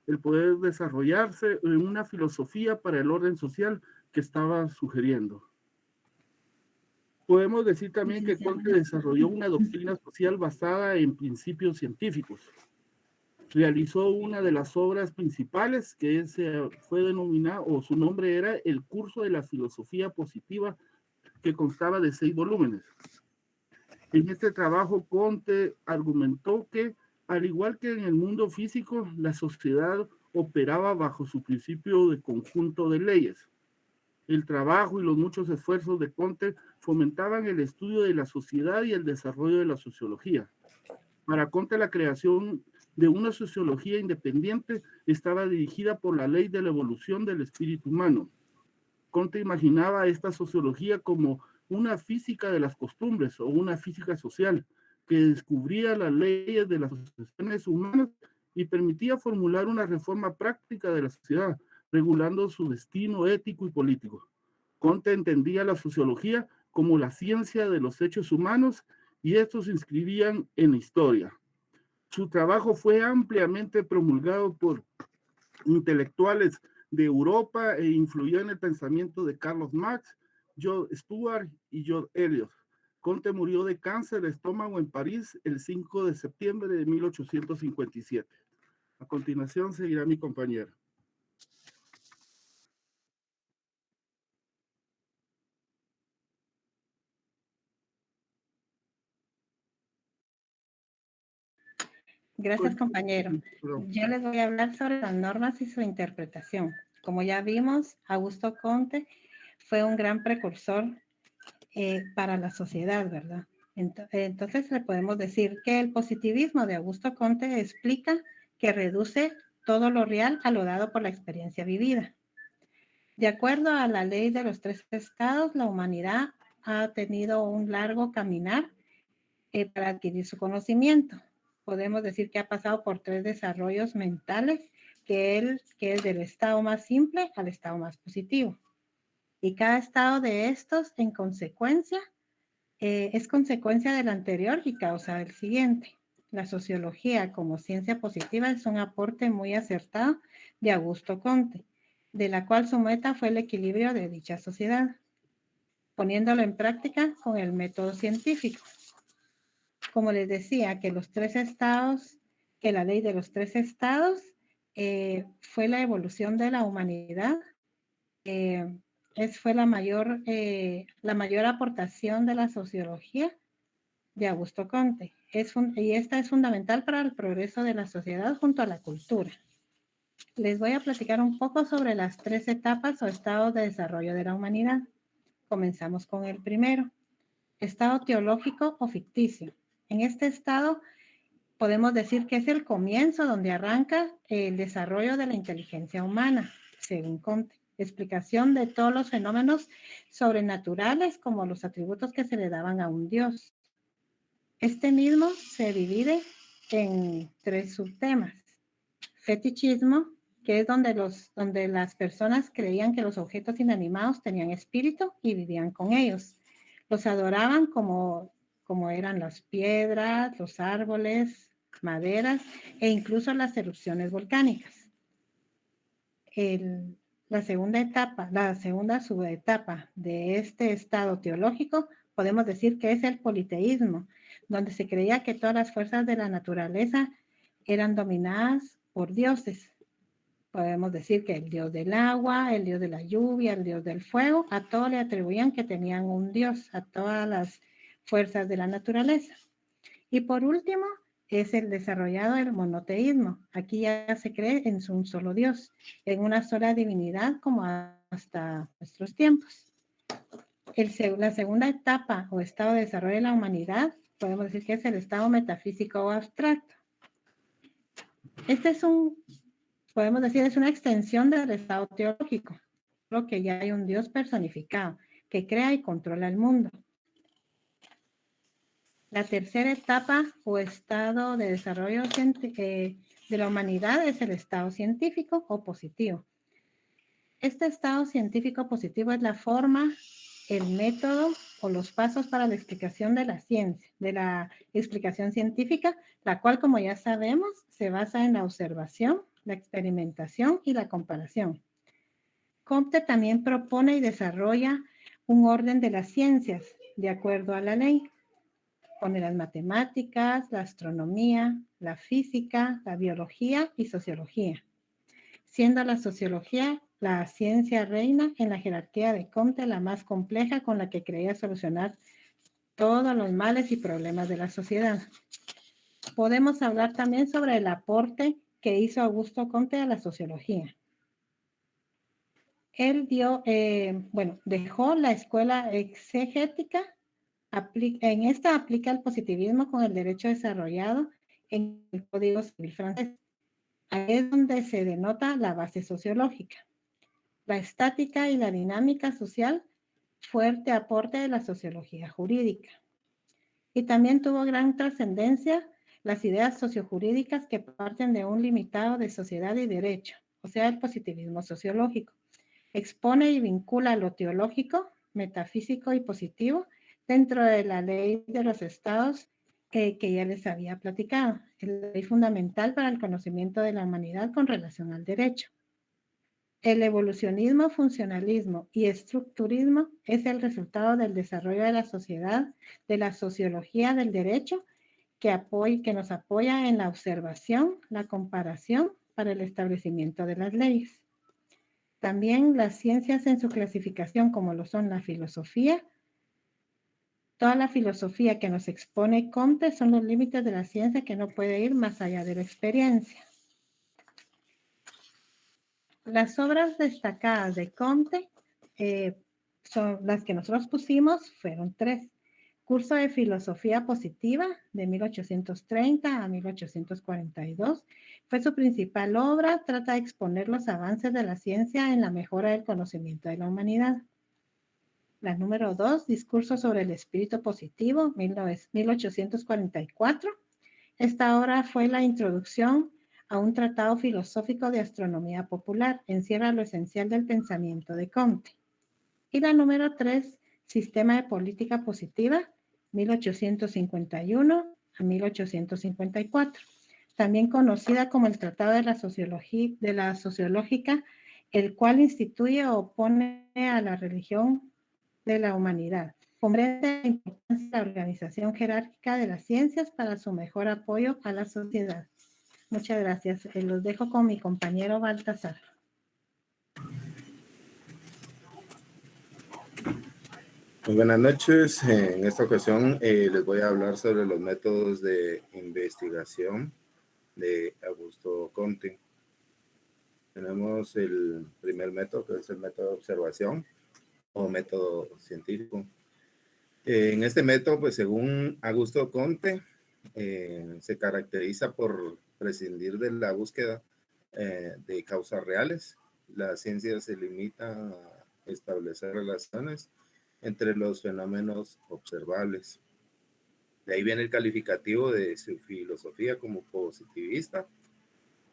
el poder desarrollarse en una filosofía para el orden social que estaba sugiriendo. Podemos decir también que Comte desarrolló una doctrina social basada en principios científicos. Realizó una de las obras principales que fue denominada, o su nombre era El Curso de la Filosofía Positiva, que constaba de 6 volúmenes. En este trabajo, Comte argumentó que, al igual que en el mundo físico, la sociedad operaba bajo su principio de conjunto de leyes. El trabajo y los muchos esfuerzos de Comte fomentaban el estudio de la sociedad y el desarrollo de la sociología. Para Comte, la creación de una sociología independiente estaba dirigida por la ley de la evolución del espíritu humano. Comte imaginaba esta sociología como una física de las costumbres o una física social que descubría las leyes de las asociaciones humanas y permitía formular una reforma práctica de la sociedad, regulando su destino ético y político. Comte entendía la sociología como la ciencia de los hechos humanos y estos se inscribían en la historia. Su trabajo fue ampliamente promulgado por intelectuales de Europa e influyó en el pensamiento de Carlos Marx, John Stuart y John Eliot. Comte murió de cáncer de estómago en París el 5 de septiembre de 1857. A continuación seguirá mi compañero. Gracias, compañero. Yo les voy a hablar sobre las normas y su interpretación. Como ya vimos, Augusto Comte fue un gran precursor para la sociedad, ¿verdad? Entonces le podemos decir que el positivismo de Augusto Comte explica que reduce todo lo real a lo dado por la experiencia vivida. De acuerdo a la ley de los 3 estados, la humanidad ha tenido un largo caminar para adquirir su conocimiento. Podemos decir que ha pasado por 3 desarrollos mentales, que es del estado más simple al estado más positivo. Y cada estado de estos, en consecuencia, es consecuencia del anterior y causa del siguiente. La sociología como ciencia positiva es un aporte muy acertado de Augusto Comte, de la cual su meta fue el equilibrio de dicha sociedad, poniéndolo en práctica con el método científico. Como les decía, que los 3 estados, que la ley de los 3 estados fue la evolución de la humanidad, fue la mayor aportación de la sociología de Augusto Comte. Y esta es fundamental para el progreso de la sociedad junto a la cultura. Les voy a platicar un poco sobre las 3 etapas o estados de desarrollo de la humanidad. Comenzamos con el primero, estado teológico o ficticio. En este estado podemos decir que es el comienzo donde arranca el desarrollo de la inteligencia humana, según Comte. Explicación de todos los fenómenos sobrenaturales como los atributos que se le daban a un dios. Este mismo se divide en 3 subtemas. Fetichismo, que es donde las personas creían que los objetos inanimados tenían espíritu y vivían con ellos. Los adoraban como eran las piedras, los árboles, maderas e incluso las erupciones volcánicas. La segunda subetapa de este estado teológico podemos decir que es el politeísmo, donde se creía que todas las fuerzas de la naturaleza eran dominadas por dioses. Podemos decir que el dios del agua, el dios de la lluvia, el dios del fuego, a todos le atribuían que tenían un dios, a todas las fuerzas de la naturaleza. Y por último, es el desarrollado del monoteísmo. Aquí ya se cree en un solo Dios, en una sola divinidad como hasta nuestros tiempos. La segunda etapa o estado de desarrollo de la humanidad, podemos decir que es el estado metafísico o abstracto. Podemos decir, es una extensión del estado teológico, lo que ya hay un Dios personificado, que crea y controla el mundo. La tercera etapa o estado de desarrollo de la humanidad es el estado científico o positivo. Este estado científico positivo es la forma, el método o los pasos para la explicación de la ciencia, de la explicación científica, la cual, como ya sabemos, se basa en la observación, la experimentación y la comparación. Comte también propone y desarrolla un orden de las ciencias de acuerdo a la ley. Pone las matemáticas, la astronomía, la física, la biología y sociología, siendo la sociología la ciencia reina en la jerarquía de Comte, la más compleja con la que creía solucionar todos los males y problemas de la sociedad. Podemos hablar también sobre el aporte que hizo Augusto Comte a la sociología. Él dejó la escuela exegética. En esta aplica el positivismo con el derecho desarrollado en el Código Civil francés. Ahí es donde se denota la base sociológica. La estática y la dinámica social, fuerte aporte de la sociología jurídica. Y también tuvo gran trascendencia las ideas sociojurídicas que parten de un limitado de sociedad y derecho, o sea, el positivismo sociológico. Expone y vincula lo teológico, metafísico y positivo dentro de la ley de los estados que ya les había platicado, la ley fundamental para el conocimiento de la humanidad con relación al derecho. El evolucionismo, funcionalismo y estructurismo es el resultado del desarrollo de la sociedad, de la sociología del derecho, que nos apoya en la observación, la comparación para el establecimiento de las leyes. También las ciencias en su clasificación, como lo son la filosofía. Toda la filosofía que nos expone Comte son los límites de la ciencia que no puede ir más allá de la experiencia. Las obras destacadas de Comte son las que nosotros pusimos, fueron 3. Curso de Filosofía Positiva de 1830 a 1842. Fue su principal obra, trata de exponer los avances de la ciencia en la mejora del conocimiento de la humanidad. La número 2, Discurso sobre el Espíritu Positivo, 1844. Esta obra fue la introducción a un tratado filosófico de astronomía popular, encierra lo esencial del pensamiento de Comte. Y la número 3, Sistema de Política Positiva, 1851 a 1854. También conocida como el Tratado de la Sociológica, el cual instituye o opone a la religión de la humanidad. Comprende la importancia de la organización jerárquica de las ciencias para su mejor apoyo a la sociedad. Muchas gracias. Los dejo con mi compañero Baltasar. Muy buenas noches. En esta ocasión les voy a hablar sobre los métodos de investigación de Augusto Comte. Tenemos el primer método, que es el método de observación o método científico. En este método, pues según Augusto Comte, se caracteriza por prescindir de la búsqueda de causas reales. La ciencia se limita a establecer relaciones entre los fenómenos observables. De ahí viene el calificativo de su filosofía como positivista,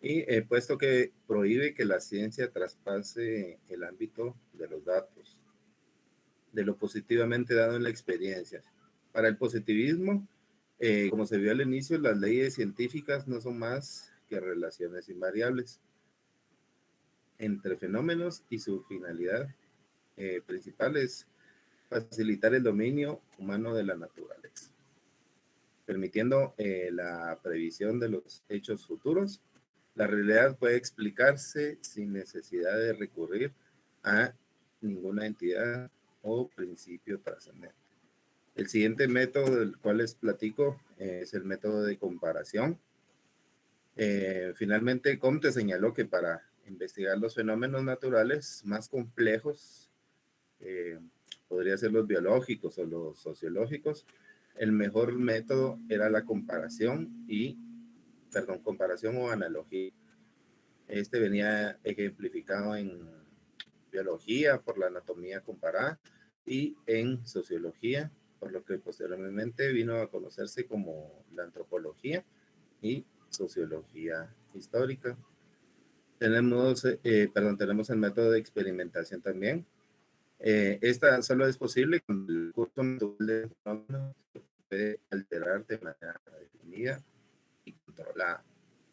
y puesto que prohíbe que la ciencia traspase el ámbito de los datos, de lo positivamente dado en la experiencia. Para el positivismo, como se vio al inicio, las leyes científicas no son más que relaciones invariables entre fenómenos, y su finalidad principal es facilitar el dominio humano de la naturaleza, permitiendo la previsión de los hechos futuros. La realidad puede explicarse sin necesidad de recurrir a ninguna entidad o principio trascendente. El siguiente método del cual les platico es el método de comparación. Finalmente, Comte señaló que para investigar los fenómenos naturales más complejos, podría ser los biológicos o los sociológicos, el mejor método era la comparación o analogía. Este venía ejemplificado en biología por la anatomía comparada y en sociología, por lo que posteriormente vino a conocerse como la antropología y sociología histórica. Tenemos el método de experimentación también. Esta solo es posible cuando el curso de fenómenos se puede alterar de manera definida y controlada.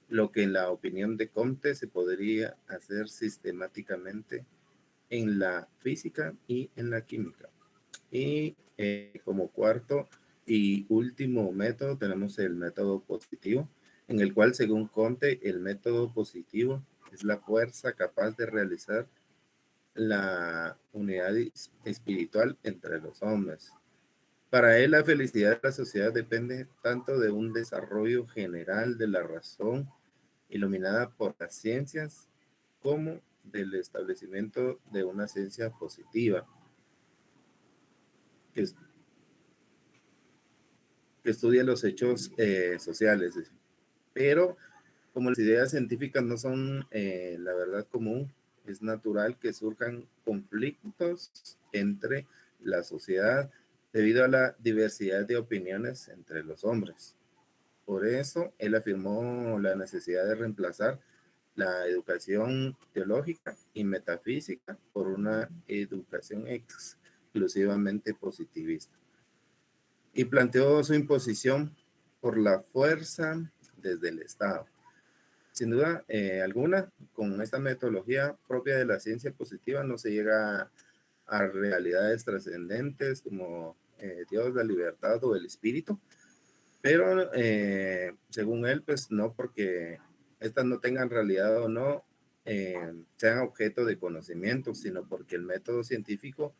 lo que en la opinión de Comte se podría hacer sistemáticamente en la física y en la química. Y como cuarto y último método tenemos el método positivo, en el cual, según Comte, el método positivo es la fuerza capaz de realizar la unidad espiritual entre los hombres. Para él, la felicidad de la sociedad depende tanto de un desarrollo general de la razón iluminada por las ciencias como del establecimiento de una ciencia positiva que estudia los hechos sociales. Pero como las ideas científicas no son la verdad común, es natural que surjan conflictos entre la sociedad debido a la diversidad de opiniones entre los hombres. Por eso, él afirmó la necesidad de reemplazar la educación teológica y metafísica por una educación exclusivamente positivista. Y planteó su imposición por la fuerza desde el Estado. Sin duda alguna, con esta metodología propia de la ciencia positiva no se llega a realidades trascendentes como Dios, la libertad o el espíritu, pero según él, pues no porque estas no tengan realidad o no sean objeto de conocimiento, sino porque el método científico,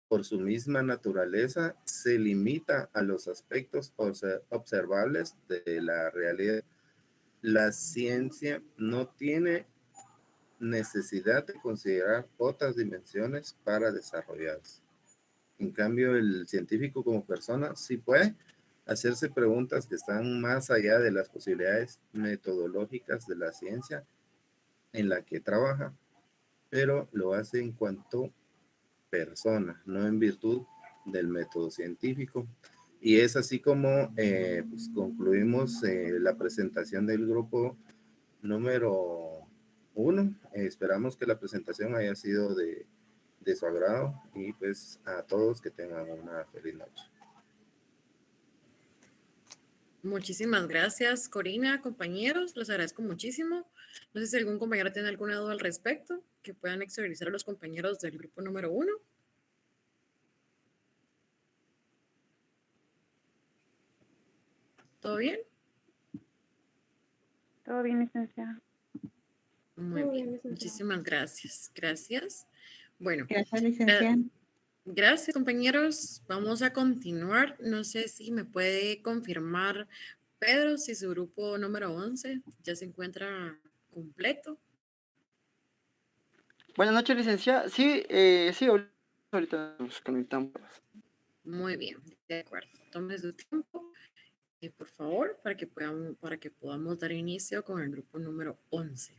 por su misma naturaleza, se limita a los aspectos observables de la realidad. La ciencia no tiene necesidad de considerar otras dimensiones para desarrollarse. En cambio, el científico como persona sí puede hacerse preguntas que están más allá de las posibilidades metodológicas de la ciencia en la que trabaja, pero lo hace en cuanto persona, no en virtud del método científico. Y es así como pues concluimos la presentación del grupo número 1. Esperamos que la presentación haya sido de su agrado y pues a todos que tengan una feliz noche. Muchísimas gracias, Corina, compañeros, les agradezco muchísimo. No sé si algún compañero tiene alguna duda al respecto, que puedan exteriorizar a los compañeros del grupo número 1. ¿Todo bien? Todo bien, licenciada. Muy bien, muchísimas gracias. Gracias. Bueno, Gracias, licenciada. Gracias, compañeros. Vamos a continuar. No sé si me puede confirmar, Pedro, si su grupo número 11 ya se encuentra completo. Buenas noches, licenciada. Sí, sí, ahorita nos conectamos. Muy bien, de acuerdo. Tome su tiempo, por favor, para que podamos dar inicio con el grupo número 11.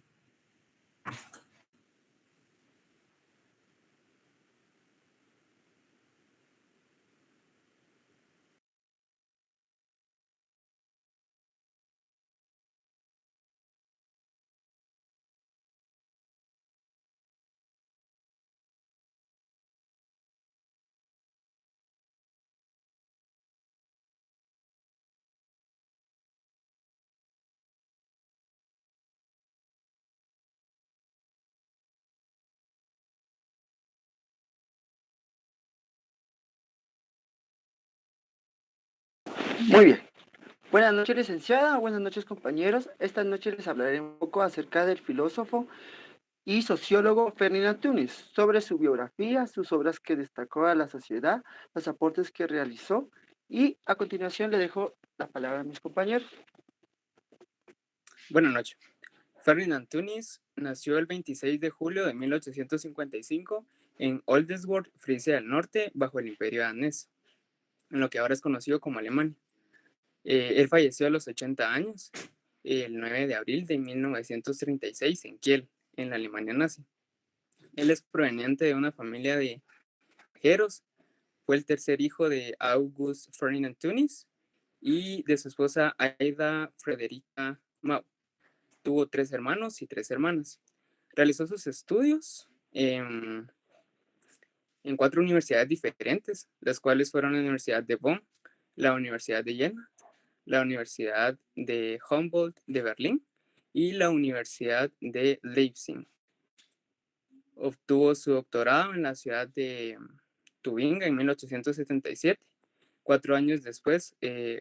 Muy bien. Buenas noches, licenciada. Buenas noches, compañeros. Esta noche les hablaré un poco acerca del filósofo y sociólogo Ferdinand Tönnies, sobre su biografía, sus obras que destacó a la sociedad, los aportes que realizó, y a continuación le dejo la palabra a mis compañeros. Buenas noches. Ferdinand Tönnies nació el 26 de julio de 1855 en Oldesloe, Frisia del Norte, bajo el Imperio danés, en lo que ahora es conocido como Alemania. Él falleció a los 80 años, el 9 de abril de 1936 en Kiel, en la Alemania nazi. Él es proveniente de una familia de viajeros. Fue el tercer hijo de August Ferdinand Tönnies y de su esposa Aida Frederica Mau. Tuvo 3 hermanos y 3 hermanas. Realizó sus estudios en 4 universidades diferentes, las cuales fueron la Universidad de Bonn, la Universidad de Jena, la Universidad de Humboldt de Berlín y la Universidad de Leipzig. Obtuvo su doctorado en la ciudad de Tubinga en 1877. 4 años después,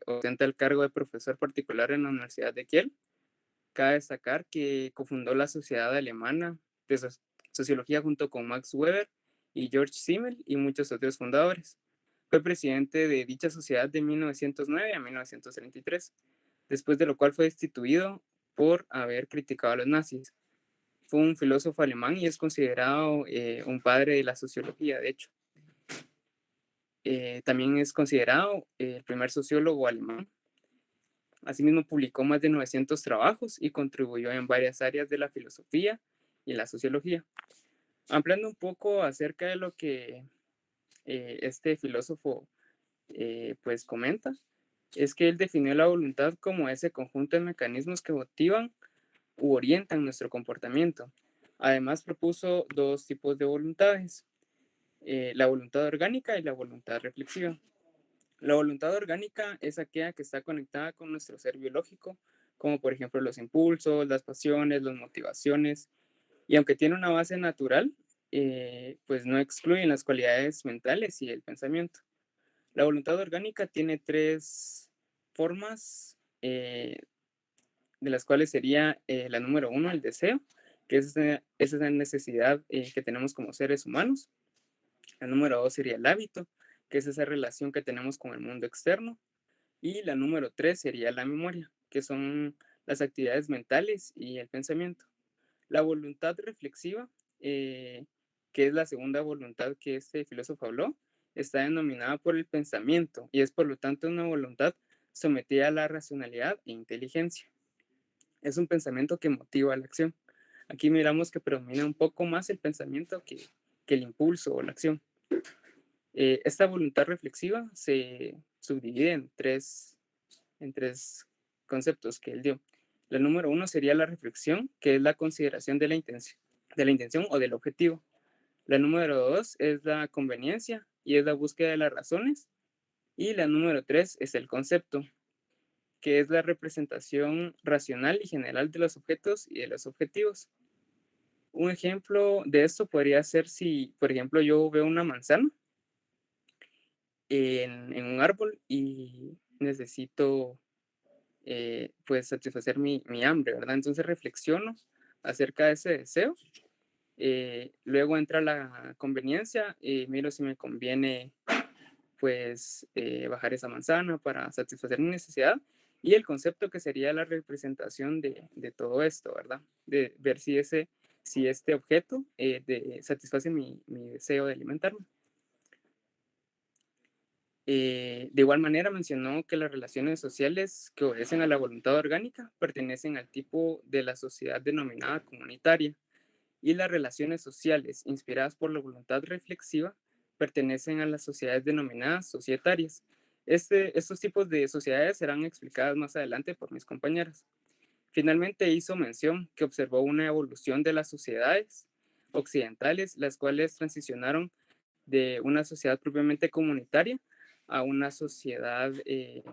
ostenta el cargo de profesor particular en la Universidad de Kiel. Cabe destacar que cofundó la Sociedad Alemana de Sociología junto con Max Weber y George Simmel y muchos otros fundadores. Fue presidente de dicha sociedad de 1909 a 1933, después de lo cual fue destituido por haber criticado a los nazis. Fue un filósofo alemán y es considerado un padre de la sociología, de hecho. También es considerado el primer sociólogo alemán. Asimismo, publicó más de 900 trabajos y contribuyó en varias áreas de la filosofía y la sociología. Ampliando un poco acerca de lo que este filósofo pues comenta, es que él definió la voluntad como ese conjunto de mecanismos que motivan u orientan nuestro comportamiento. Además, propuso 2 tipos de voluntades, la voluntad orgánica y la voluntad reflexiva. La voluntad orgánica es aquella que está conectada con nuestro ser biológico, como por ejemplo los impulsos, las pasiones, las motivaciones, y aunque tiene una base natural, pues no excluyen las cualidades mentales y el pensamiento. La voluntad orgánica tiene 3 formas, de las cuales sería la número 1, el deseo, que es esa necesidad que tenemos como seres humanos. La número 2 sería el hábito, que es esa relación que tenemos con el mundo externo. Y la número 3 sería la memoria, que son las actividades mentales y el pensamiento. La voluntad reflexiva, que es la segunda voluntad que este filósofo habló, está denominada por el pensamiento y es por lo tanto una voluntad sometida a la racionalidad e inteligencia. Es un pensamiento que motiva la acción. Aquí miramos que predomina un poco más el pensamiento que el impulso o la acción. Esta voluntad reflexiva se subdivide en tres conceptos que él dio. La número 1 sería la reflexión, que es la consideración de la intención o del objetivo. La número 2 es la conveniencia y es la búsqueda de las razones. Y la número 3 es el concepto, que es la representación racional y general de los objetos y de los objetivos. Un ejemplo de esto podría ser si, por ejemplo, yo veo una manzana en un árbol y necesito pues satisfacer mi hambre, ¿verdad? Entonces reflexiono acerca de ese deseo. Luego entra la conveniencia y miro si me conviene pues bajar esa manzana para satisfacer mi necesidad, y el concepto que sería la representación de todo esto, ¿verdad? De ver si este objeto satisface mi deseo de alimentarme. De igual manera mencionó que las relaciones sociales que obedecen a la voluntad orgánica pertenecen al tipo de la sociedad denominada comunitaria, y las relaciones sociales inspiradas por la voluntad reflexiva pertenecen a las sociedades denominadas societarias. Estos tipos de sociedades serán explicadas más adelante por mis compañeras. Finalmente hizo mención que observó una evolución de las sociedades occidentales, las cuales transicionaron de una sociedad propiamente comunitaria a una sociedad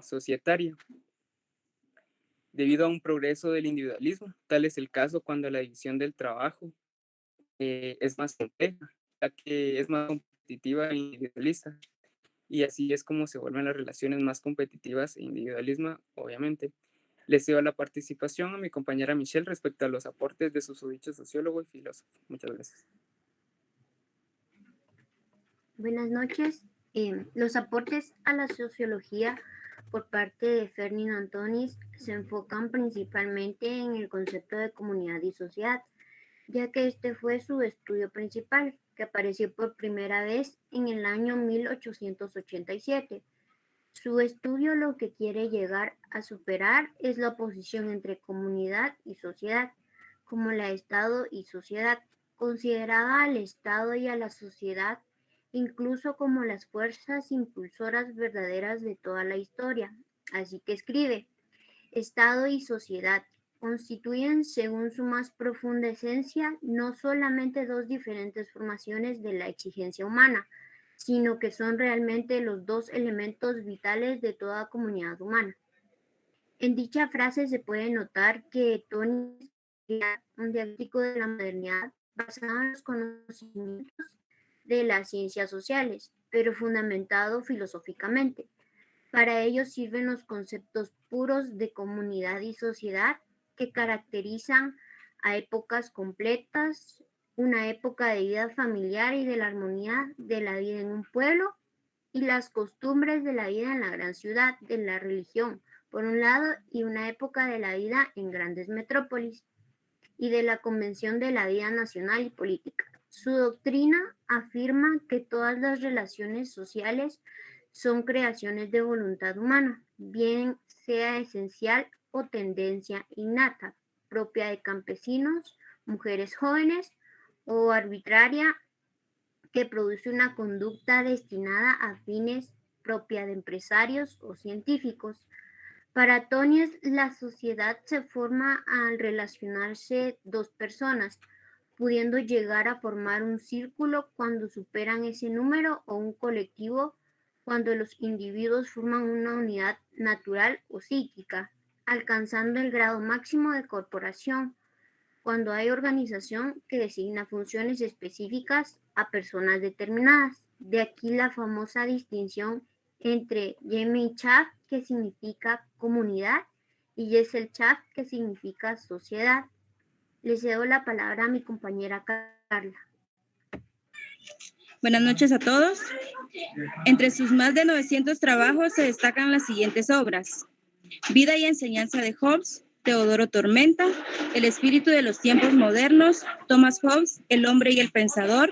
societaria, debido a un progreso del individualismo. Tal es el caso cuando la división del trabajo es más compleja, ya que es más competitiva e individualista. Y así es como se vuelven las relaciones más competitivas e individualismo, obviamente. Le cedo la participación a mi compañera Michelle respecto a los aportes de su dicho sociólogo y filósofo. Muchas gracias. Buenas noches. Los aportes a la sociología por parte de Ferdinand Tönnies se enfocan principalmente en el concepto de comunidad y sociedad, ya que este fue su estudio principal, que apareció por primera vez en el año 1887. Su estudio lo que quiere llegar a superar es la oposición entre comunidad y sociedad, como la Estado y sociedad, considerada al Estado y a la sociedad incluso como las fuerzas impulsoras verdaderas de toda la historia. Así que escribe: Estado y sociedad constituyen, según su más profunda esencia, no solamente 2 diferentes formaciones de la exigencia humana, sino que son realmente los 2 elementos vitales de toda comunidad humana. En dicha frase se puede notar que Tönnies un diagnóstico de la modernidad basado en los conocimientos de las ciencias sociales, pero fundamentado filosóficamente. Para ello sirven los conceptos puros de comunidad y sociedad que caracterizan a épocas completas, una época de vida familiar y de la armonía de la vida en un pueblo y las costumbres de la vida en la gran ciudad, de la religión, por un lado, y una época de la vida en grandes metrópolis y de la convención de la vida nacional y política. Su doctrina afirma que todas las relaciones sociales son creaciones de voluntad humana, bien sea esencial o tendencia innata, propia de campesinos, mujeres jóvenes o arbitraria que produce una conducta destinada a fines propia de empresarios o científicos. Para Tonies, la sociedad se forma al relacionarse dos personas, pudiendo llegar a formar un círculo cuando superan ese número o un colectivo cuando los individuos forman una unidad natural o psíquica, alcanzando el grado máximo de corporación, cuando hay organización que designa funciones específicas a personas determinadas. De aquí la famosa distinción entre Yemen Chaf, que significa comunidad, y Yesel Chaf, que significa sociedad. Le cedo la palabra a mi compañera Carla. Buenas noches a todos. Entre sus más de 900 trabajos se destacan las siguientes obras: Vida y enseñanza de Hobbes, Teodoro Tormenta, El espíritu de los tiempos modernos, Thomas Hobbes, El hombre y el pensador,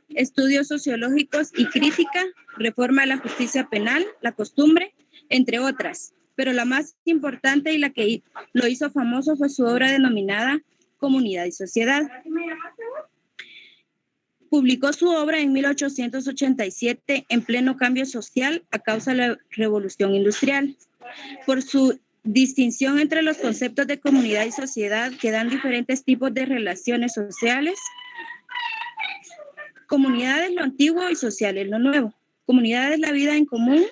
Estudios sociológicos y crítica, Reforma de la justicia penal, La costumbre, entre otras. Pero la más importante y la que lo hizo famoso fue su obra denominada Comunidad y Sociedad. Publicó su obra en 1887 en pleno cambio social a causa de la Revolución Industrial. Por su distinción entre los conceptos de comunidad y sociedad que dan diferentes tipos de relaciones sociales. Comunidad es lo antiguo y social es lo nuevo. Comunidad es la vida en común,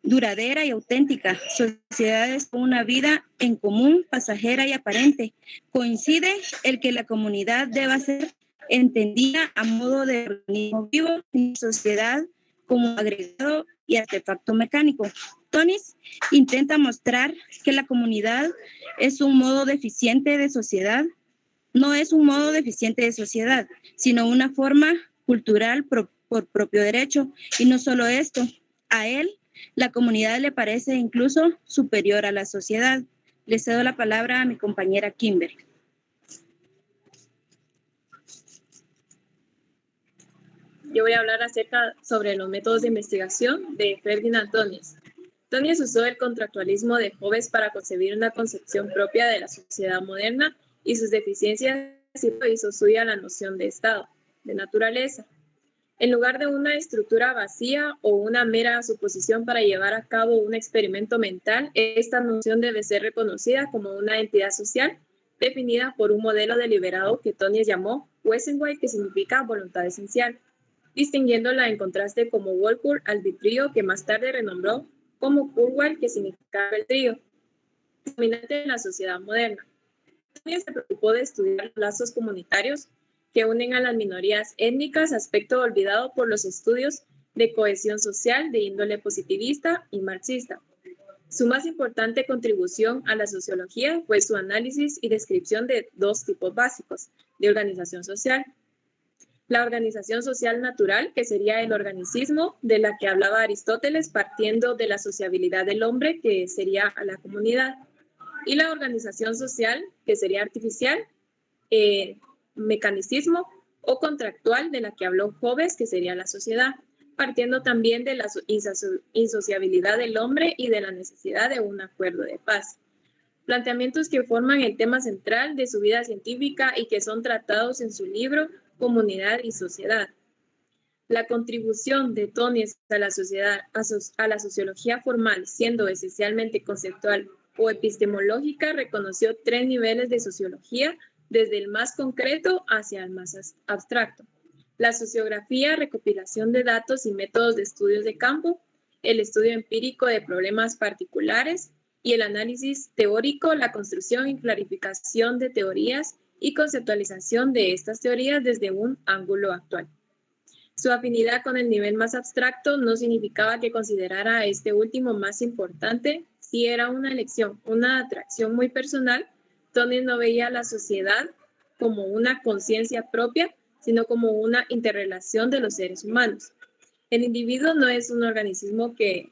duradera y auténtica. Sociedad es una vida en común, pasajera y aparente. Coincide el que la comunidad deba ser entendida a modo de organismo vivo y sociedad como agregado y artefacto mecánico. Tonies intenta mostrar que la comunidad es un modo deficiente de sociedad, no es un modo deficiente de sociedad, sino una forma cultural por propio derecho. Y no solo esto, a él la comunidad le parece incluso superior a la sociedad. Le cedo la palabra a mi compañera Kimber. Yo voy a hablar sobre los métodos de investigación de Ferdinand Tönnies. Tönnies usó el contractualismo de Hobbes para concebir una concepción propia de la sociedad moderna y sus deficiencias hizo suya la noción de Estado, de naturaleza. En lugar de una estructura vacía o una mera suposición para llevar a cabo un experimento mental, esta noción debe ser reconocida como una entidad social definida por un modelo deliberado que Tönnies llamó Wesenheit, que significa voluntad esencial, distinguiéndola en contraste como Walpurg arbitrio, que más tarde renombró como Kurzweil, que significa albedrío, dominante en la sociedad moderna. Tönnies se preocupó de estudiar los lazos comunitarios que unen a las minorías étnicas, aspecto olvidado por los estudios de cohesión social de índole positivista y marxista. Su más importante contribución a la sociología fue su análisis y descripción de dos tipos básicos de organización social. La organización social natural, que sería el organicismo de la que hablaba Aristóteles, partiendo de la sociabilidad del hombre, que sería la comunidad, y la organización social, que sería artificial, mecanicismo o contractual, de la que habló Hobbes, que sería la sociedad, partiendo también de la insociabilidad del hombre y de la necesidad de un acuerdo de paz. Planteamientos que forman el tema central de su vida científica y que son tratados en su libro Comunidad y Sociedad. La contribución de Tönnies a la sociedad, a la sociología formal, siendo esencialmente conceptual o epistemológica, reconoció 3 niveles de sociología, desde el más concreto hacia el más abstracto: la sociografía, recopilación de datos y métodos de estudios de campo; el estudio empírico de problemas particulares; y el análisis teórico, la construcción y clarificación de teorías y conceptualización de estas teorías desde un ángulo actual. Su afinidad con el nivel más abstracto no significaba que considerara a este último más importante. Si era una elección, una atracción muy personal, Tony no veía a la sociedad como una conciencia propia, sino como una interrelación de los seres humanos. El individuo no es un organismo que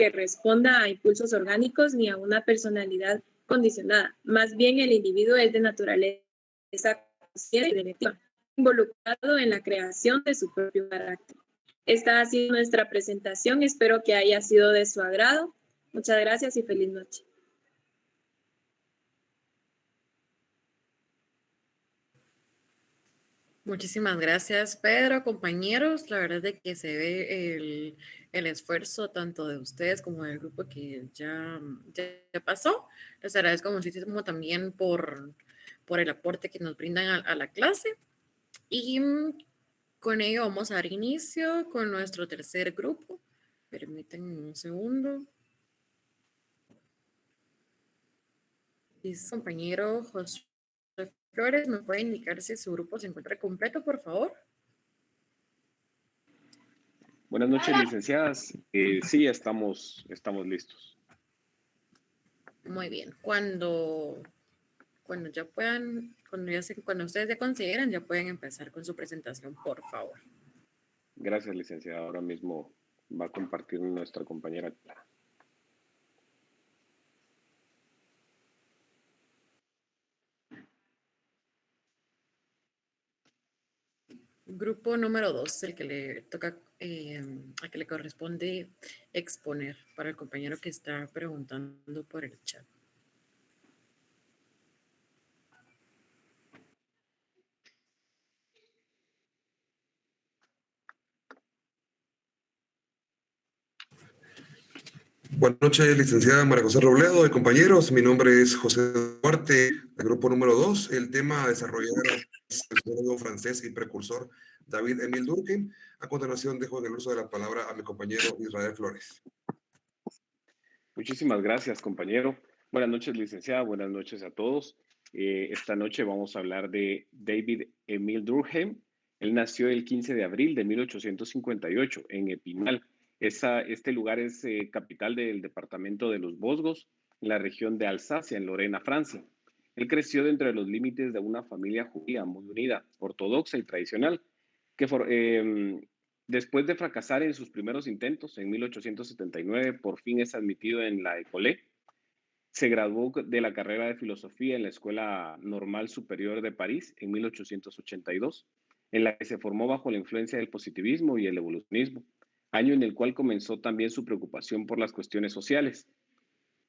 responda a impulsos orgánicos ni a una personalidad condicionada. Más bien, el individuo es de naturaleza consciente y directiva, involucrado en la creación de su propio carácter. Esta ha sido nuestra presentación. Espero que haya sido de su agrado. Muchas gracias y feliz noche. Muchísimas gracias, Pedro, compañeros. La verdad es que se ve el esfuerzo tanto de ustedes como del grupo que ya pasó. Les agradezco muchísimo también por el aporte que nos brindan a la clase. Y con ello vamos a dar inicio con nuestro tercer grupo. Permítanme un segundo. Y compañero José Flores, ¿me puede indicar si su grupo se encuentra completo, por favor? Buenas noches, licenciadas. Sí, estamos listos. Muy bien. Cuando ya puedan, cuando ustedes ya consideren, ya pueden empezar con su presentación, por favor. Gracias, licenciada. Ahora mismo va a compartir nuestra compañera Clara. Grupo número 2, el que le toca, a que le corresponde exponer para el compañero que está preguntando por el chat. Buenas noches, licenciada María José Robledo y compañeros. Mi nombre es José Duarte, del grupo número 2. El tema a desarrollar es el sociólogo francés y precursor David Émile Durkheim. A continuación, dejo en el uso de la palabra a mi compañero Israel Flores. Muchísimas gracias, compañero. Buenas noches, licenciada. Buenas noches a todos. Esta noche vamos a hablar de David Émile Durkheim. Él nació el 15 de abril de 1858 en Epinal. Este lugar es capital del departamento de los Vosgos, en la región de Alsacia, en Lorena, Francia. Él creció dentro de los límites de una familia judía muy unida, ortodoxa y tradicional, que después de fracasar en sus primeros intentos, en 1879, por fin es admitido en la École. Se graduó de la carrera de filosofía en la Escuela Normal Superior de París en 1882, en la que se formó bajo la influencia del positivismo y el evolucionismo, año en el cual comenzó también su preocupación por las cuestiones sociales.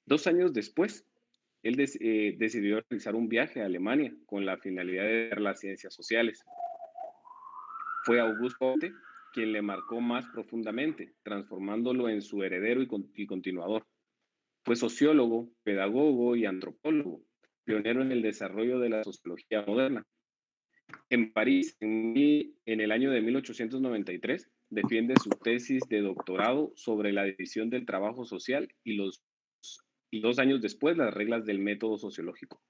2 años después, él decidió realizar un viaje a Alemania con la finalidad de ver las ciencias sociales. Fue Auguste Comte quien le marcó más profundamente, transformándolo en su heredero y continuador. Fue sociólogo, pedagogo y antropólogo, pionero en el desarrollo de la sociología moderna. En París, en el año de 1893, defiende su tesis de doctorado sobre la división del trabajo social y 2 años después las reglas del método sociológico.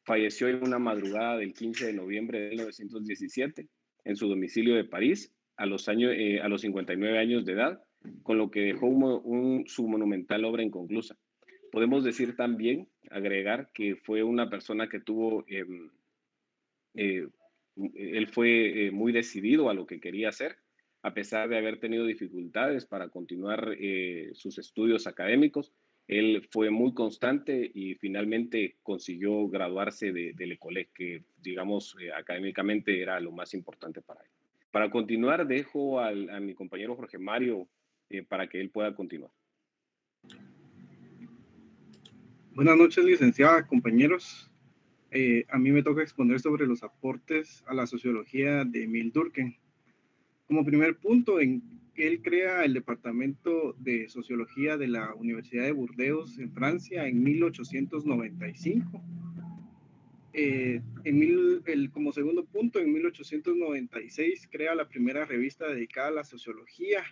Falleció en una madrugada del 15 de noviembre de 1917 en su domicilio de París a los 59 años de edad, con lo que dejó su monumental obra inconclusa. Podemos decir también, agregar, que fue una persona que tuvo, él fue muy decidido a lo que quería hacer, a pesar de haber tenido dificultades para continuar sus estudios académicos. Él fue muy constante y finalmente consiguió graduarse del École, que digamos académicamente era lo más importante para él. Para continuar, dejo a mi compañero Jorge Mario para que él pueda continuar. Buenas noches, licenciada, compañeros. A mí me toca exponer sobre los aportes a la sociología de Émile Durkheim. Como primer punto, él crea el Departamento de Sociología de la Universidad de Burdeos en Francia en 1895. Como segundo punto, en 1896 crea la primera revista dedicada a la sociología,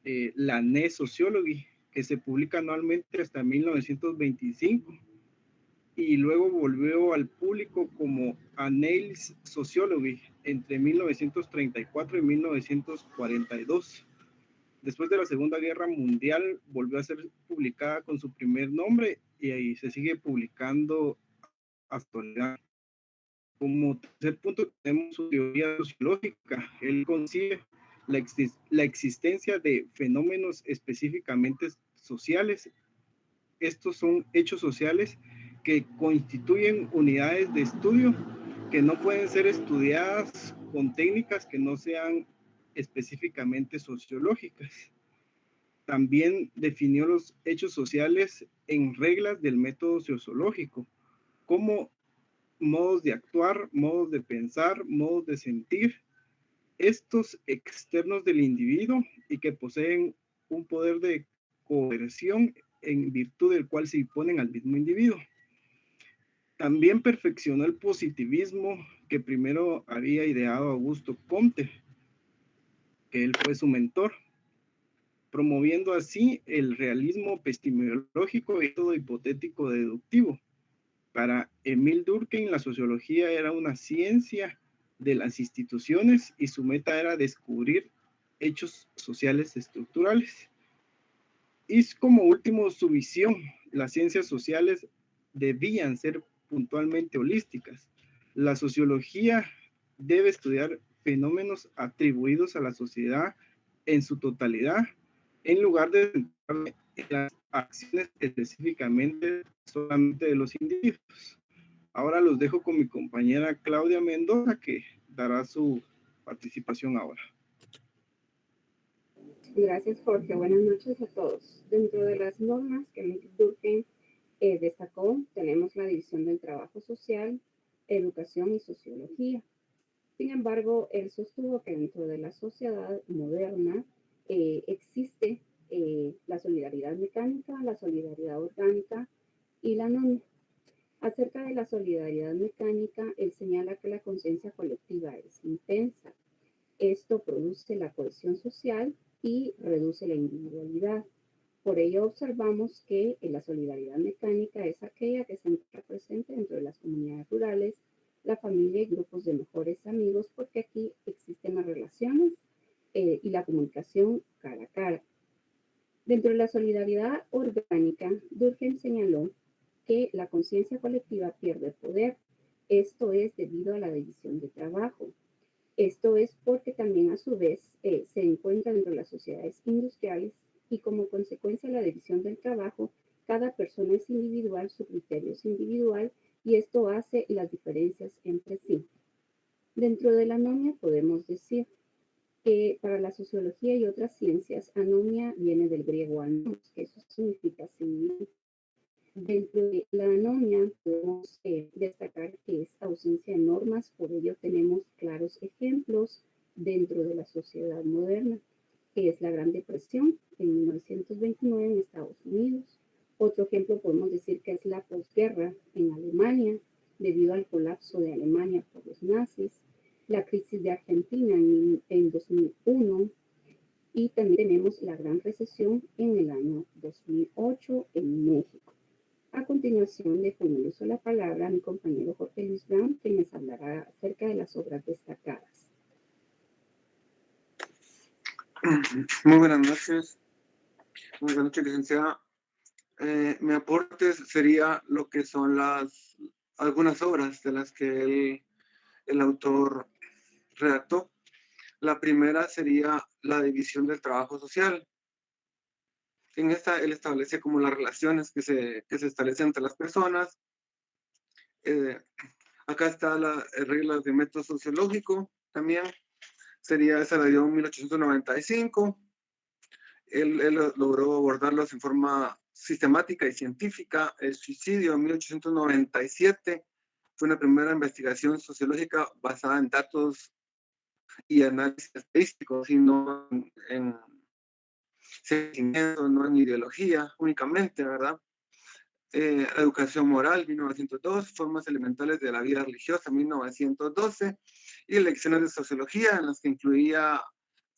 la Année Sociologie, que se publica anualmente hasta 1925 y luego volvió al público como Annales Sociology entre 1934 y 1942. Después de la Segunda Guerra Mundial volvió a ser publicada con su primer nombre y ahí se sigue publicando hasta ahora. Como tercer punto tenemos su teoría sociológica. Él concibe la existencia de fenómenos específicamente sociales. Estos son hechos sociales que constituyen unidades de estudio que no pueden ser estudiadas con técnicas que no sean específicamente sociológicas. También definió los hechos sociales en reglas del método sociológico, como modos de actuar, modos de pensar, modos de sentir, estos externos del individuo y que poseen un poder de coerción en virtud del cual se imponen al mismo individuo. También perfeccionó el positivismo que primero había ideado Augusto Comte, que él fue su mentor, promoviendo así el realismo epistemológico y todo hipotético deductivo. Para Emile Durkheim, la sociología era una ciencia de las instituciones y su meta era descubrir hechos sociales estructurales. Y como último, su visión, las ciencias sociales debían ser puntualmente holísticas. La sociología debe estudiar fenómenos atribuidos a la sociedad en su totalidad, en lugar de centrarme en las acciones específicamente solamente de los individuos. Ahora los dejo con mi compañera Claudia Mendoza, que dará su participación ahora. Gracias, Jorge. Buenas noches a todos. Dentro de las normas que Emile Durkheim destacó, tenemos la división del trabajo social, educación y sociología. Sin embargo, él sostuvo que dentro de la sociedad moderna existe la solidaridad mecánica, la solidaridad orgánica y la anomia. Acerca de la solidaridad mecánica, él señala que la conciencia colectiva es intensa. Esto produce la cohesión social y reduce la individualidad. Por ello observamos que la solidaridad mecánica es aquella que se encuentra presente dentro de las comunidades rurales, la familia y grupos de mejores amigos, porque aquí existen las relaciones y la comunicación cara a cara. Dentro de la solidaridad orgánica, Durkheim señaló que la conciencia colectiva pierde poder. Esto es debido a la división de trabajo. Esto es porque también a su vez se encuentra dentro de las sociedades industriales y como consecuencia de la división del trabajo, cada persona es individual, su criterio es individual y esto hace las diferencias entre sí. Dentro de la anomia podemos decir que para la sociología y otras ciencias, anomia viene del griego anos, que eso significa sin. Dentro de la anomia podemos destacar que es ausencia de normas, por ello tenemos claros ejemplos dentro de la sociedad moderna, que es la Gran Depresión en 1929 en Estados Unidos. Otro ejemplo podemos decir que es la posguerra en Alemania, debido al colapso de Alemania por los nazis, la crisis de Argentina en 2001, y también tenemos la Gran Recesión en el año 2008 en México. A continuación, dejo en el uso de la palabra a mi compañero Jorge Luis Brown, quien les hablará acerca de las obras destacadas. Muy buenas noches. Muy buenas noches, licenciada. Mi aporte sería lo que son algunas obras de las que el autor redactó. La primera sería la división del trabajo social. En esta él establece como las relaciones que se establecen entre las personas. Acá está las reglas de método sociológico también. Esa la dio en 1895. Él logró abordarlos en forma sistemática y científica. El suicidio en 1897 fue una primera investigación sociológica basada en datos y análisis estadísticos, y no en sentimientos, no en ideología únicamente, ¿verdad? Educación moral, 1902, formas elementales de la vida religiosa, 1912, y lecciones de sociología en las que incluía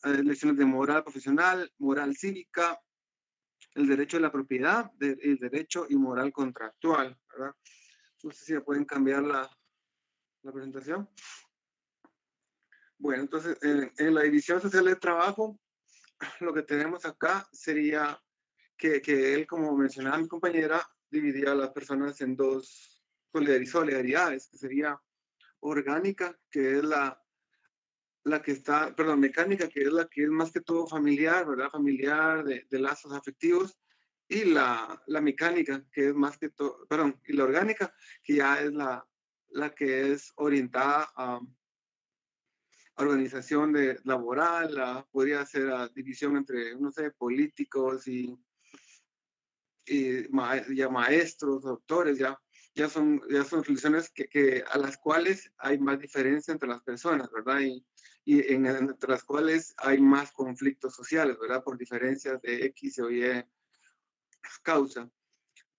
lecciones de moral profesional, moral cívica, el derecho de la propiedad, el derecho y moral contractual, ¿verdad? No sé si me pueden cambiar la presentación. Bueno, entonces, en la división social del trabajo, lo que tenemos acá sería que él, como mencionaba mi compañera, dividía a las personas en dos solidaridades, que sería orgánica, que es la que está, perdón, mecánica, que es la que es más que todo familiar, ¿verdad? Familiar, de lazos afectivos, y la mecánica, que es más que todo, perdón, y la orgánica, que ya es la que es orientada a organización laboral, podría ser a división entre, no sé, políticos y ya maestros, doctores, ya son relaciones a las cuales hay más diferencia entre las personas, ¿verdad? Y entre las cuales hay más conflictos sociales, ¿verdad? Por diferencias de X o Y causa.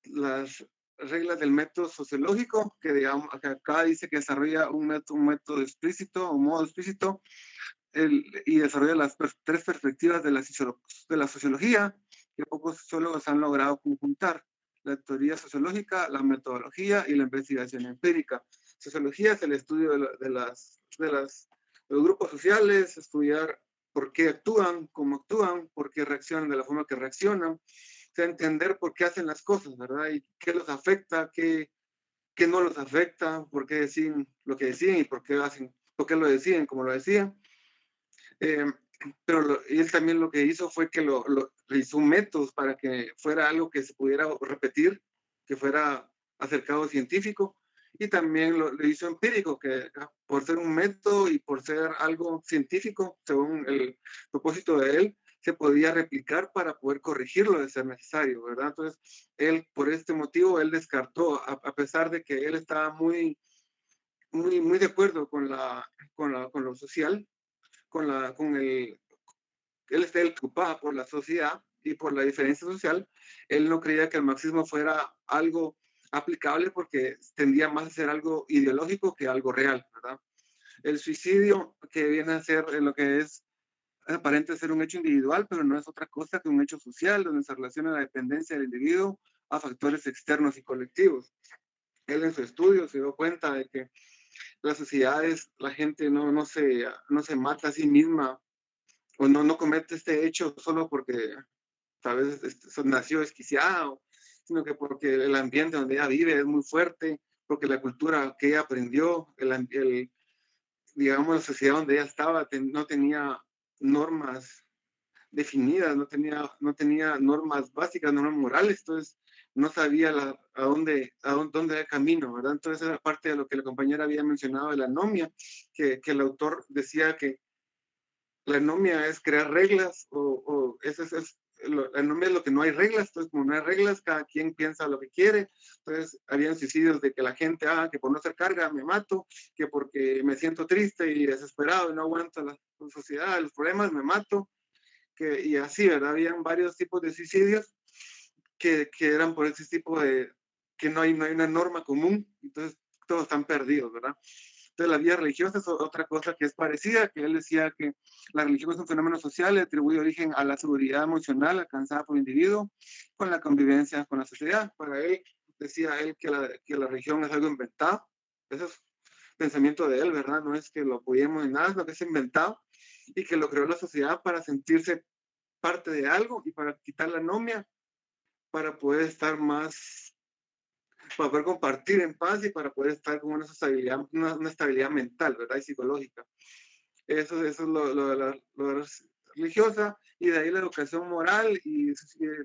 Las reglas del método sociológico, que digamos, acá dice que desarrolla un método explícito, un modo explícito, y desarrolla las tres perspectivas de la sociología, que pocos sociólogos han logrado conjuntar: la teoría sociológica, la metodología y la investigación empírica. Sociología es el estudio de los grupos sociales, estudiar por qué actúan, cómo actúan, por qué reaccionan de la forma que reaccionan, o sea, entender por qué hacen las cosas, ¿verdad? Y qué los afecta, qué no los afecta, por qué deciden lo que deciden y por qué lo deciden como lo decían. Pero él también lo que hizo fue que hizo métodos para que fuera algo que se pudiera repetir, que fuera acercado científico, y también lo hizo empírico, que por ser un método y por ser algo científico, según el propósito de él, se podía replicar para poder corregirlo de ser necesario, ¿verdad? Entonces, él, por este motivo, él descartó, a pesar de que él estaba muy de acuerdo con lo social, él está preocupado por la sociedad y por la diferencia social. Él no creía que el marxismo fuera algo aplicable porque tendía más a ser algo ideológico que algo real, ¿verdad? El suicidio, que viene a ser lo que es aparente ser un hecho individual, pero no es otra cosa que un hecho social donde se relaciona la dependencia del individuo a factores externos y colectivos. Él en su estudio se dio cuenta de que las sociedades, la gente no se mata a sí misma o no comete este hecho solo porque tal vez nació desquiciado, sino que porque el ambiente donde ella vive es muy fuerte, porque la cultura que ella aprendió, digamos, la sociedad donde ella estaba no tenía normas definidas, no tenía normas básicas, normas morales, entonces no sabía a dónde era el camino, ¿verdad? Entonces era parte de lo que la compañera había mencionado de la anomia, que el autor decía que la anomia es crear reglas, la anomia es lo que no hay reglas, entonces como no hay reglas, cada quien piensa lo que quiere. Entonces habían suicidios de que la gente, que por no hacer carga me mato, que porque me siento triste y desesperado y no aguanto la sociedad, los problemas, me mato, y así, ¿verdad? Habían varios tipos de suicidios que eran por ese tipo de, que no hay una norma común, entonces todos están perdidos, ¿verdad? Entonces, la vida religiosa es otra cosa que es parecida, que él decía que la religión es un fenómeno social, le atribuye origen a la seguridad emocional alcanzada por el individuo con la convivencia con la sociedad. Para él, decía él que la religión es algo inventado. Ese es pensamiento de él, ¿verdad? No es que lo apoyemos en nada, es lo que es inventado y que lo creó la sociedad para sentirse parte de algo y para quitar la anomia, para poder estar más, para poder compartir en paz y para poder estar con una estabilidad mental, ¿verdad? Y psicológica. Eso es lo de la religiosa, y de ahí la educación moral y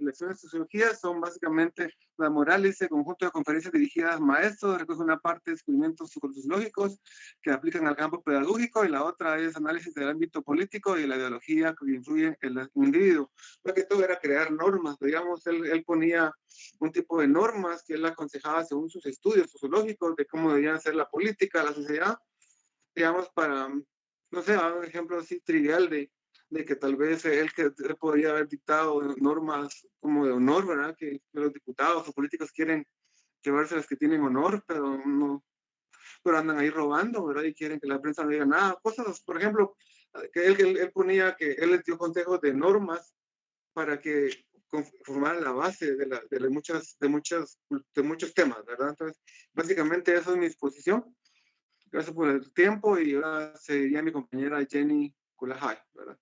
lecciones de sociología son básicamente la moral, ese conjunto de conferencias dirigidas a maestros, recoge una parte de descubrimientos sociológicos que aplican al campo pedagógico y la otra es análisis del ámbito político y la ideología que influye en el individuo. Lo que todo era crear normas, digamos, él ponía un tipo de normas que él aconsejaba según sus estudios sociológicos de cómo debía ser la política, la sociedad, digamos, para, no sé, un ejemplo así trivial de que tal vez él podría haber dictado normas como de honor, ¿verdad? Que los diputados o políticos quieren llevarse las que tienen honor, pero andan ahí robando, ¿verdad? Y quieren que la prensa no diga nada. Cosas, por ejemplo, que él ponía, que él les dio consejos de normas para que conformar la base de muchos temas, ¿verdad? Entonces, básicamente esa es mi exposición. Gracias por el tiempo y ahora sería mi compañera Jenny Kulahai, ¿verdad?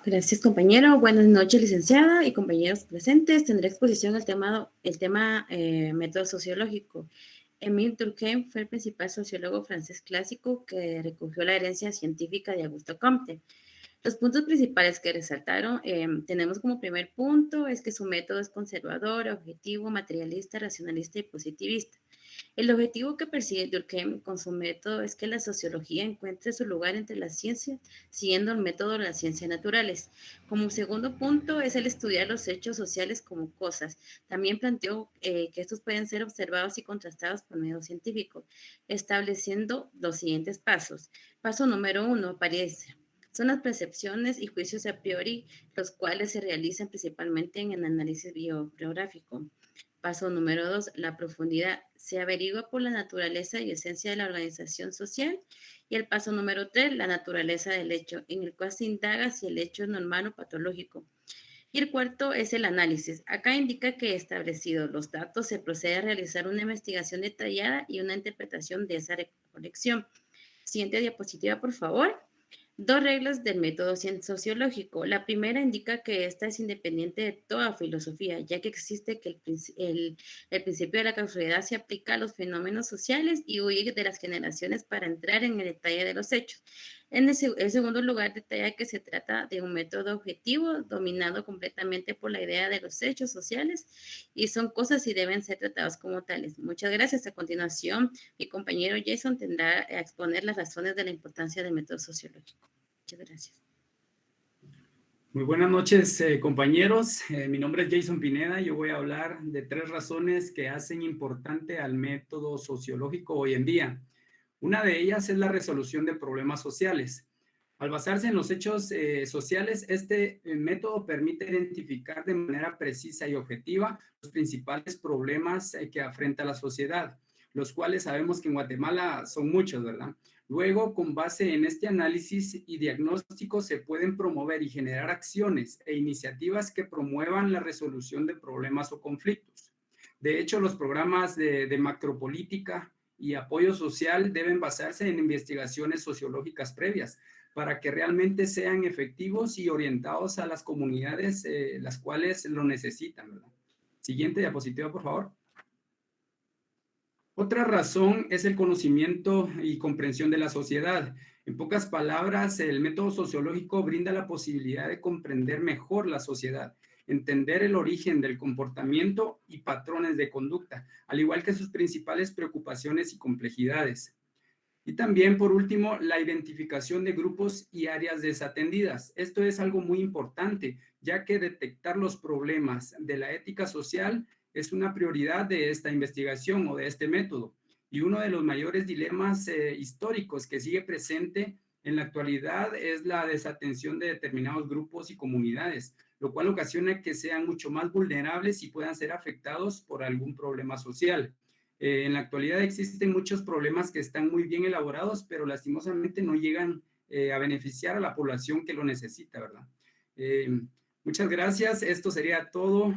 Gracias, compañero. Buenas noches, licenciada y compañeros presentes. Tendré exposición el tema método sociológico. Émile Durkheim fue el principal sociólogo francés clásico que recogió la herencia científica de Augusto Comte. Los puntos principales que resaltaron, tenemos como primer punto, es que su método es conservador, objetivo, materialista, racionalista y positivista. El objetivo que persigue Durkheim con su método es que la sociología encuentre su lugar entre las ciencias, siguiendo el método de las ciencias naturales. Como segundo punto es el estudiar los hechos sociales como cosas. También planteó que estos pueden ser observados y contrastados por medio científico, estableciendo los siguientes pasos. Paso número 1, apariencia. Son las percepciones y juicios a priori, los cuales se realizan principalmente en el análisis bibliográfico. Paso número 2, la profundidad. Se averigua por la naturaleza y esencia de la organización social. Y el paso número 3, la naturaleza del hecho, en el cual se indaga si el hecho es normal o patológico. Y el cuarto es el análisis. Acá indica que establecidos los datos se procede a realizar una investigación detallada y una interpretación de esa recolección. Siguiente diapositiva, por favor. 2 reglas del método sociológico. La primera indica que esta es independiente de toda filosofía, ya que existe que el principio de la causalidad se aplica a los fenómenos sociales y huye de las generaciones para entrar en el detalle de los hechos. En el segundo lugar, detalla que se trata de un método objetivo dominado completamente por la idea de los hechos sociales y son cosas y deben ser tratados como tales. Muchas gracias. A continuación, mi compañero Jason tendrá a exponer las razones de la importancia del método sociológico. Muchas gracias. Muy buenas noches, compañeros. Mi nombre es Jason Pineda y yo voy a hablar de 3 razones que hacen importante al método sociológico hoy en día. Una de ellas es la resolución de problemas sociales. Al basarse en los hechos sociales, este método permite identificar de manera precisa y objetiva los principales problemas que afrenta la sociedad, los cuales sabemos que en Guatemala son muchos, ¿verdad? Luego, con base en este análisis y diagnóstico, se pueden promover y generar acciones e iniciativas que promuevan la resolución de problemas o conflictos. De hecho, los programas de macropolítica y apoyo social deben basarse en investigaciones sociológicas previas para que realmente sean efectivos y orientados a las comunidades las cuales lo necesitan, ¿verdad? Siguiente diapositiva, por favor. Otra razón es el conocimiento y comprensión de la sociedad. En pocas palabras, el método sociológico brinda la posibilidad de comprender mejor la sociedad, entender el origen del comportamiento y patrones de conducta, al igual que sus principales preocupaciones y complejidades. Y también, por último, la identificación de grupos y áreas desatendidas. Esto es algo muy importante, ya que detectar los problemas de la ética social es una prioridad de esta investigación o de este método. Y uno de los mayores dilemas históricos que sigue presente en la actualidad es la desatención de determinados grupos y comunidades, lo cual ocasiona que sean mucho más vulnerables y puedan ser afectados por algún problema social. En la actualidad existen muchos problemas que están muy bien elaborados, pero lastimosamente no llegan a beneficiar a la población que lo necesita, ¿verdad? Muchas gracias. Esto sería todo.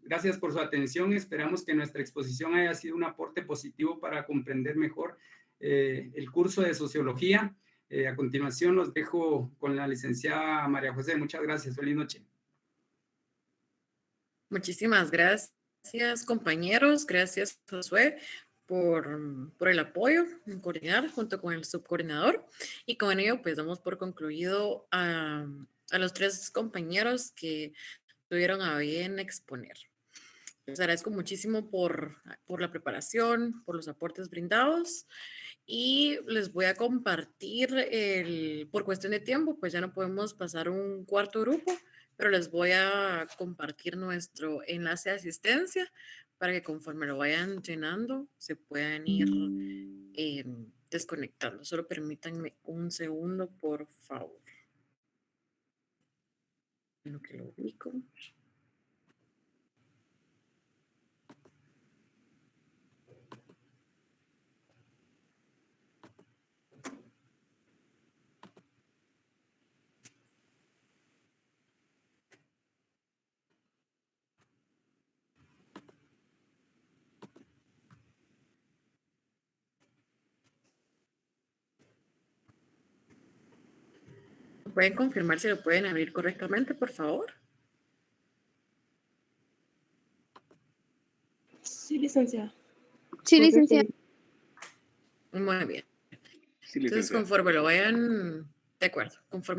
Gracias por su atención. Esperamos que nuestra exposición haya sido un aporte positivo para comprender mejor el curso de sociología. A continuación los dejo con la licenciada María José. Muchas gracias. Feliz noche. Muchísimas gracias, compañeros. Gracias, Josué, por el apoyo en coordinar junto con el subcoordinador. Y con ello, pues, damos por concluido a los 3 compañeros que tuvieron a bien exponer. Les agradezco muchísimo por la preparación, por los aportes brindados y les voy a compartir por cuestión de tiempo, pues ya no podemos pasar un cuarto grupo, pero les voy a compartir nuestro enlace de asistencia para que conforme lo vayan llenando se puedan ir desconectando. Solo permítanme un segundo, por favor. En lo que lo ubico. pueden confirmar si lo pueden abrir correctamente, por favor? Sí, licenciada. Sí, licenciada. Muy bien. Sí, Entonces, licenciada. conforme lo vayan, de acuerdo, conforme